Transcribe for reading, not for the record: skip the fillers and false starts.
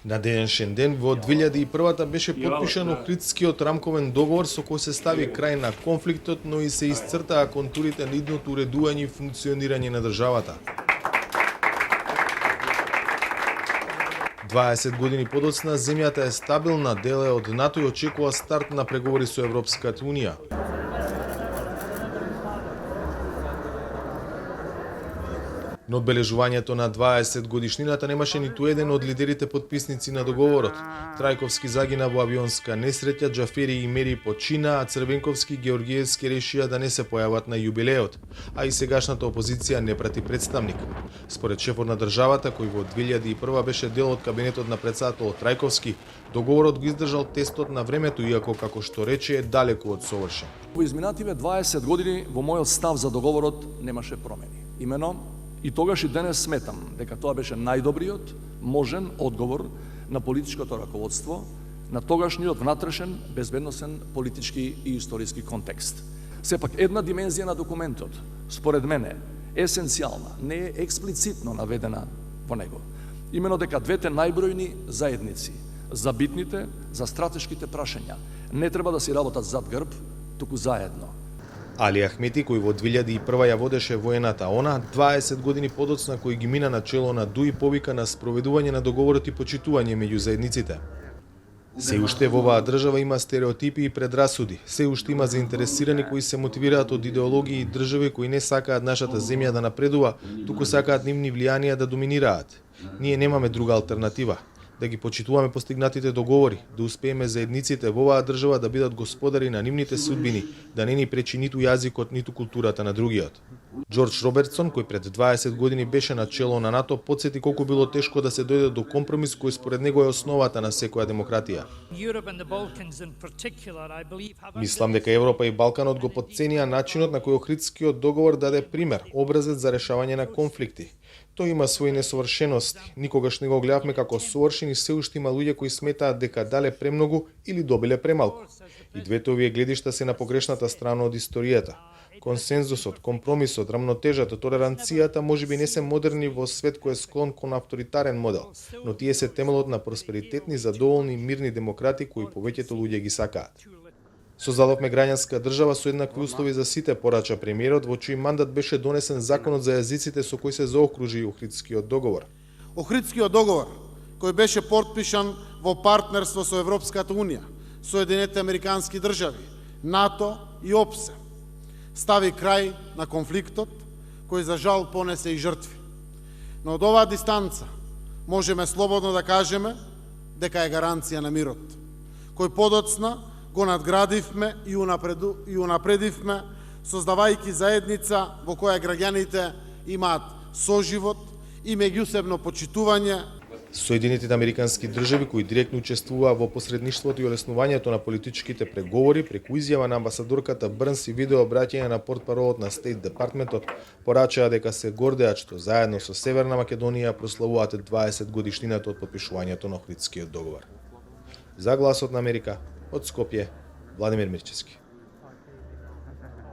На денешен ден во 2001 беше потпишан Охридскиот рамковен договор со кој се стави крај на конфликтот, но и се исцртаа контурите на идното уредување и функционирање на државата. 20 години подоцна земјата е стабилна, дел е од НАТО и очекува старт на преговори со Европската унија. На одбележувањето на 20 годишнината немаше ниту еден од лидерите подписници на договорот. Трајковски загина во авионска несреќа, Џафери и Мери почина, а Црвенковски и Георгиевски решија да не се појават на јубилеот, а и сегашната опозиција не прати представник. Според шефот на државата, кој во 2001 беше дел од кабинетот на претседателот Трајковски, договорот го издржал тестот на времето, иако, како што рече, е далеку од совршен. Во изминативе 20 години во мојот став за договорот немаше промени. Имено, и тогаш и денес сметам дека тоа беше најдобриот можен одговор на политичкото раководство на тогашниот внатрешен, безбедносен, политички и историски контекст. Сепак една димензија на документот, според мене, есенцијална, не е експлицитно наведена во него. Имено дека двете најбројни заедници, за битните, за стратешките прашања, не треба да си работат зад грб, туку заедно. Али Ахмети, кој во 2001 ја водеше воената ОНА, 20 години подоцна кој ги мина на чело на ДУИ, повика на спроведување на договорот и почитување меѓу заедниците. Се уште во оваа држава има стереотипи и предрасуди. Се уште има заинтересирани кои се мотивираат од идеологии и држави кои не сакаат нашата земја да напредува, туку сакаат нивни влијанија да доминираат. Ние немаме друга алтернатива. Да ги почитуваме постигнатите договори, да успееме заедниците во оваа држава да бидат господари на нивните судбини, да не ни пречи ниту јазикот, ниту културата на другиот. Џорџ Робертсон, кој пред 20 години беше на чело на НАТО, потсети колку било тешко да се дојде до компромис кој според него е основата на секоја демократија. Мислам дека Европа и Балканот го потценија начинот на кој Охридскиот договор даде пример, образец за решавање на конфликти. Тој има своји несовршености. Никогаш не го гледавме како совршен и се уште има луѓе кои сметаат дека дале премногу или добиле премалку. И двете овие гледишта се на погрешната страна од историјата. Консензусот, компромисот, рамнотежата, толеранцијата можеби не се модерни во свет кој е склон кон авторитарен модел, но тие се темелот на просперитетни, задоволни, мирни демократи кои повеќето луѓе ги сакаат. Создадовме граѓанска држава со еднакви услови за сите, порача премиерот, во чиј мандат беше донесен законот за јазиците со кој се заокружи Охридскиот договор. Охридскиот договор, кој беше потпишан во партнерство со Европската унија, Соединетите американски држави, НАТО и ОПСЕ, стави крај на конфликтот, кој за жал понесе и жртви. Но од оваа дистанца можеме слободно да кажеме дека е гаранција на мирот, кој подоцна го надградивме и унапредивме, создавајќи заедница во која граѓаните имаат соживот и меѓусебно почитување. Соединетите американски држави кои директно учествуваа во посредништвото и олеснувањето на политичките преговори преку изјава на амбасадорката Брнс и видео обраќање на портпаролот на Стейт Департментот, порачаа дека се гордеат што заедно со Северна Македонија прославуваат 20 годишнината од потпишувањето на Охридскиот договор. За Гласот на Америка, од Скопје, Владимир Мирчевски.